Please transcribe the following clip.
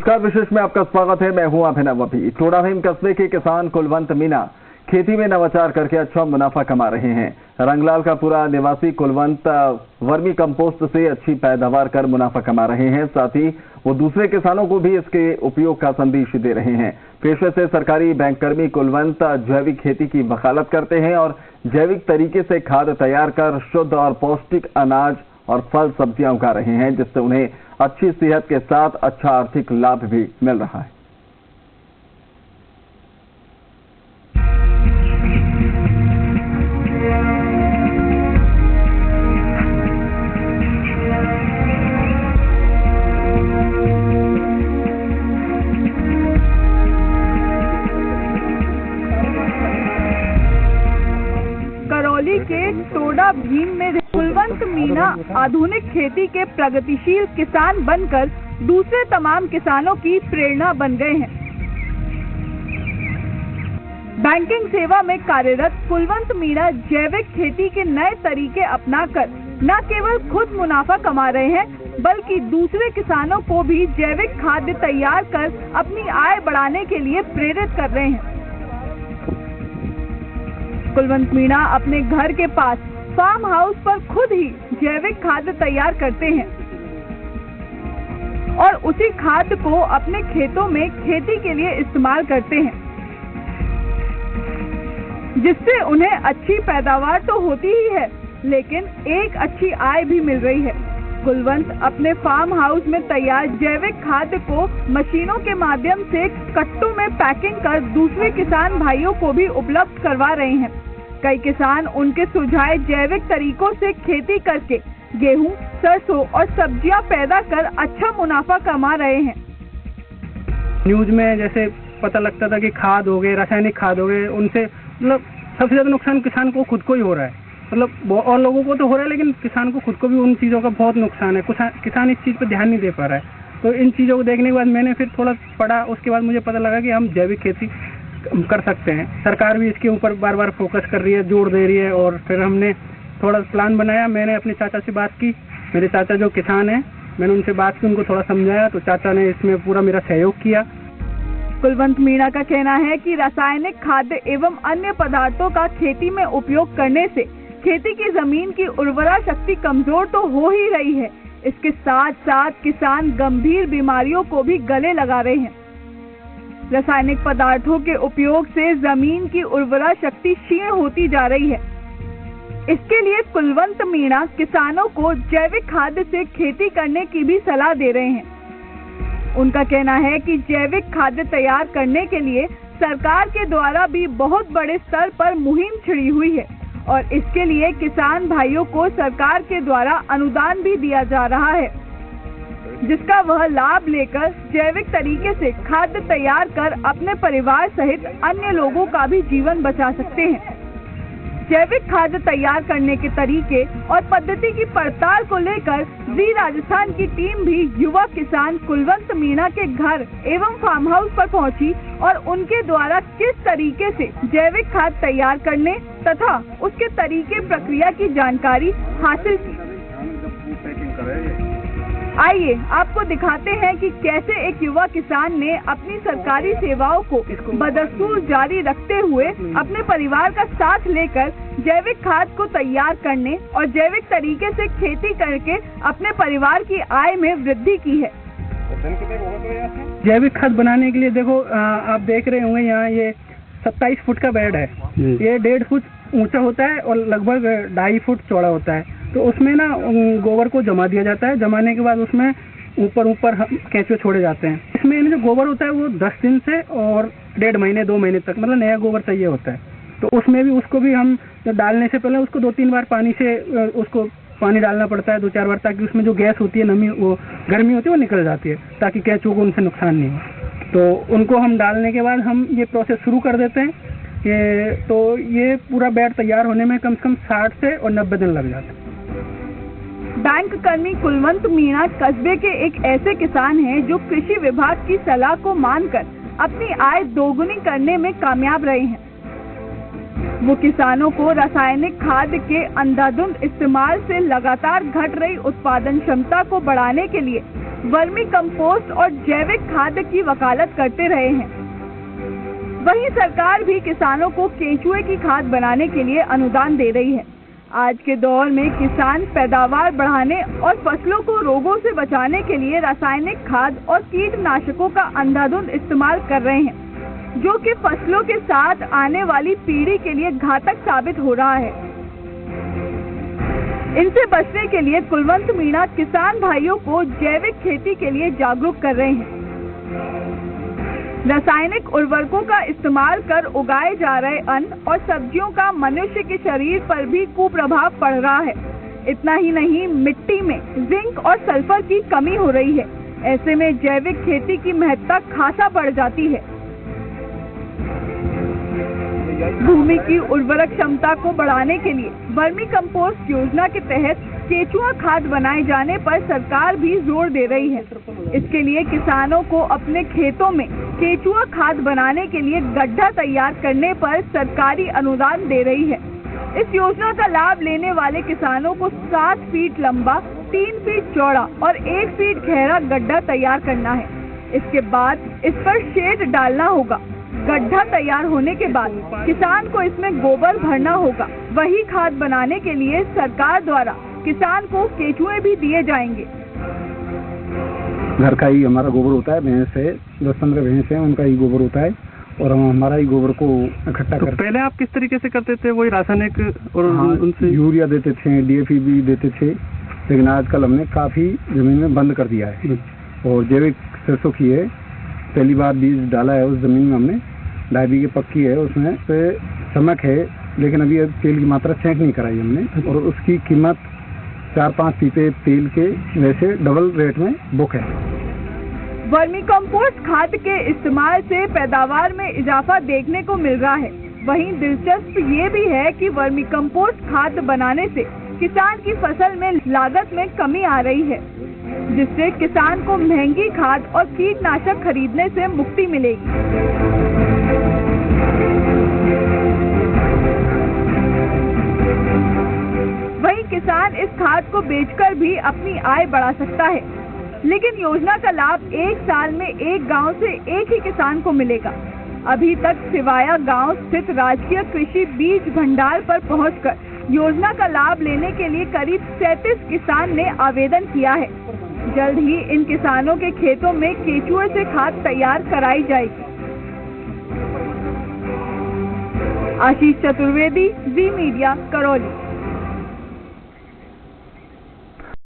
नमस्कार, विशेष में आपका स्वागत है। मैं हूं अभिनव अभी। टोडाभीम कस्बे के किसान कुलवंत मीणा खेती में नवाचार करके अच्छा मुनाफा कमा रहे हैं। रंगलाल का पूरा निवासी कुलवंत वर्मी कंपोस्ट से अच्छी पैदावार कर मुनाफा कमा रहे हैं। साथ ही वो दूसरे किसानों को भी इसके उपयोग का संदेश दे रहे हैं। पेशे से सरकारी बैंककर्मी कुलवंत जैविक खेती की वकालत करते हैं और जैविक तरीके से खाद तैयार कर शुद्ध और पौष्टिक अनाज और फल सब्जियां उगा रहे हैं, जिससे उन्हें अच्छी सेहत के साथ अच्छा आर्थिक लाभ भी मिल रहा है। करौली के टोडाभीम में कुलवंत मीणा आधुनिक खेती के प्रगतिशील किसान बनकर दूसरे तमाम किसानों की प्रेरणा बन गए हैं। बैंकिंग सेवा में कार्यरत कुलवंत मीणा जैविक खेती के नए तरीके अपनाकर न केवल खुद मुनाफा कमा रहे हैं, बल्कि दूसरे किसानों को भी जैविक खाद्य तैयार कर अपनी आय बढ़ाने के लिए प्रेरित कर रहे हैं। कुलवंत मीणा अपने घर के पास फार्म हाउस पर खुद ही जैविक खाद्य तैयार करते हैं और उसी खाद्य को अपने खेतों में खेती के लिए इस्तेमाल करते हैं, जिससे उन्हें अच्छी पैदावार तो होती ही है, लेकिन एक अच्छी आय भी मिल रही है। कुलवंत अपने फार्म हाउस में तैयार जैविक खाद्य को मशीनों के माध्यम से कट्टों में पैकिंग कर दूसरे किसान भाइयों को भी उपलब्ध करवा रहे हैं। कई किसान उनके सुझाए जैविक तरीकों से खेती करके गेहूं, सरसों और सब्जियां पैदा कर अच्छा मुनाफा कमा रहे हैं। न्यूज में जैसे पता लगता था कि खाद हो गए, रासायनिक खाद हो गए, उनसे मतलब सबसे ज्यादा नुकसान किसान को खुद को ही हो रहा है। मतलब और लोगों को तो हो रहा है, लेकिन किसान को खुद को भी उन चीज़ों का बहुत नुकसान है। किसान इस चीज़ पर ध्यान नहीं दे पा रहा है। तो इन चीज़ों को देखने के बाद मैंने फिर थोड़ा पढ़ा। उसके बाद मुझे पता लगा कि हम जैविक खेती कर सकते हैं। सरकार भी इसके ऊपर बार बार फोकस कर रही है, जोर दे रही है। और फिर हमने थोड़ा प्लान बनाया। मैंने अपने चाचा से बात की। मेरे चाचा जो किसान हैं, मैंने उनसे बात की, उनको थोड़ा समझाया, तो चाचा ने इसमें पूरा मेरा सहयोग किया। कुलवंत मीणा का कहना है कि रासायनिक खाद्य एवं अन्य पदार्थों का खेती में उपयोग करने से खेती की जमीन की उर्वरा शक्ति कमजोर तो हो ही रही है, इसके साथ साथ किसान गंभीर बीमारियों को भी गले लगा रहे हैं। रासायनिक पदार्थों के उपयोग से जमीन की उर्वरा शक्ति क्षीण होती जा रही है। इसके लिए कुलवंत मीणा किसानों को जैविक खाद्य से खेती करने की भी सलाह दे रहे हैं। उनका कहना है कि जैविक खाद्य तैयार करने के लिए सरकार के द्वारा भी बहुत बड़े स्तर पर मुहिम छिड़ी हुई है और इसके लिए किसान भाइयों को सरकार के द्वारा अनुदान भी दिया जा रहा है, जिसका वह लाभ लेकर जैविक तरीके से खाद्य तैयार कर अपने परिवार सहित अन्य लोगों का भी जीवन बचा सकते हैं। जैविक खाद्य तैयार करने के तरीके और पद्धति की पड़ताल को लेकर दी राजस्थान की टीम भी युवा किसान कुलवंत मीणा के घर एवं फार्म हाउस पर पहुंची और उनके द्वारा किस तरीके से जैविक खाद तैयार करने तथा उसके तरीके प्रक्रिया की जानकारी हासिल की। आइए आपको दिखाते हैं कि कैसे एक युवा किसान ने अपनी सरकारी सेवाओं को बदस्तूर जारी रखते हुए अपने परिवार का साथ लेकर जैविक खाद को तैयार करने और जैविक तरीके से खेती करके अपने परिवार की आय में वृद्धि की है। जैविक खाद बनाने के लिए देखो, आप देख रहे होंगे यहाँ ये 27 फुट का बेड है। ये 1.5 फुट ऊंचा होता है और लगभग 2.5 फुट चौड़ा होता है। तो उसमें ना गोबर को जमा दिया जाता है। जमाने के बाद उसमें ऊपर केंचुए छोड़े जाते हैं। इसमें जो गोबर होता है वो 10 दिन से और 1.5 महीने 2 महीने तक मतलब नया गोबर चाहिए होता है। तो उसमें भी उसको भी हम डालने से पहले उसको 2-3 बार पानी डालना पड़ता है, 2-4 बार, ताकि उसमें जो गैस होती है, नमी, वो गर्मी होती है, वो निकल जाती है, ताकि केंचुओं को उनसे नुकसान नहीं हो। तो उनको हम डालने के बाद हम ये प्रोसेस शुरू कर देते हैं। ये पूरा बेड तैयार होने में कम से कम 60 से और 90 दिन लग जाते हैं। बैंक कर्मी कुलवंत मीणा कस्बे के एक ऐसे किसान हैं जो कृषि विभाग की सलाह को मानकर अपनी आय दोगुनी करने में कामयाब रहे हैं। वो किसानों को रासायनिक खाद के अंधाधुंध इस्तेमाल से लगातार घट रही उत्पादन क्षमता को बढ़ाने के लिए वर्मी कंपोस्ट और जैविक खाद की वकालत करते रहे हैं। वहीं सरकार भी किसानों को केंचुए की खाद बनाने के लिए अनुदान दे रही है। आज के दौर में किसान पैदावार बढ़ाने और फसलों को रोगों से बचाने के लिए रासायनिक खाद और कीटनाशकों का अंधाधुंध इस्तेमाल कर रहे हैं, जो कि फसलों के साथ आने वाली पीढ़ी के लिए घातक साबित हो रहा है। इनसे बचने के लिए कुलवंत मीणा किसान भाइयों को जैविक खेती के लिए जागरूक कर रहे हैं। रासायनिक उर्वरकों का इस्तेमाल कर उगाए जा रहे अन्न और सब्जियों का मनुष्य के शरीर पर भी कुप्रभाव पड़ रहा है। इतना ही नहीं, मिट्टी में जिंक और सल्फर की कमी हो रही है। ऐसे में जैविक खेती की महत्ता खासा बढ़ जाती है। भूमि की उर्वरक क्षमता को बढ़ाने के लिए वर्मी कंपोस्ट योजना के तहत केंचुआ खाद बनाए जाने पर सरकार भी जोर दे रही है। इसके लिए किसानों को अपने खेतों में केंचुआ खाद बनाने के लिए गड्ढा तैयार करने पर सरकारी अनुदान दे रही है। इस योजना का लाभ लेने वाले किसानों को 7 फीट लंबा, 3 फीट चौड़ा और 1 फीट गहरा गड्ढा तैयार करना है। इसके बाद इस पर शेड डालना होगा। गड्ढा तैयार होने के बाद किसान को इसमें गोबर भरना होगा। वही खाद बनाने के लिए सरकार द्वारा किसान को केंचुए भी दिए जाएंगे। घर का ही हमारा गोबर होता है, भैंस है, 10-15 भैंस है, उनका ही गोबर होता है और हम हमारा ही गोबर को इकट्ठा तो करते। पहले आप किस तरीके से करते थे? वही रासायनिक और उनसे यूरिया देते थे, DAP भी देते थे, लेकिन आजकल हमने काफी जमीन में बंद कर दिया है और जैविक सरसों की है। पहली बार बीज डाला है उस जमीन में हमने, डायबी की पक्की है, उसमें पे चमक है, लेकिन अभी तेल की मात्रा चेक नहीं कराई हमने और उसकी कीमत 4-5 पीपे तेल के वैसे डबल रेट में बुक है। वर्मी कंपोस्ट खाद के इस्तेमाल से पैदावार में इजाफा देखने को मिल रहा है। वहीं दिलचस्प ये भी है कि वर्मी कंपोस्ट खाद बनाने से किसान की फसल में लागत में कमी आ रही है, जिससे किसान को महंगी खाद और कीटनाशक खरीदने से मुक्ति मिलेगी। वहीं किसान इस खाद को बेचकर भी अपनी आय बढ़ा सकता है, लेकिन योजना का लाभ 1 साल में एक गांव से एक ही किसान को मिलेगा। अभी तक सिवाया गांव स्थित राजकीय कृषि बीज भंडार पर पहुंचकर योजना का लाभ लेने के लिए करीब 37 किसान ने आवेदन किया है। जल्द ही इन किसानों के खेतों में केंचुए से खाद तैयार कराई जाएगी। आशीष चतुर्वेदी, जी मीडिया, करौली।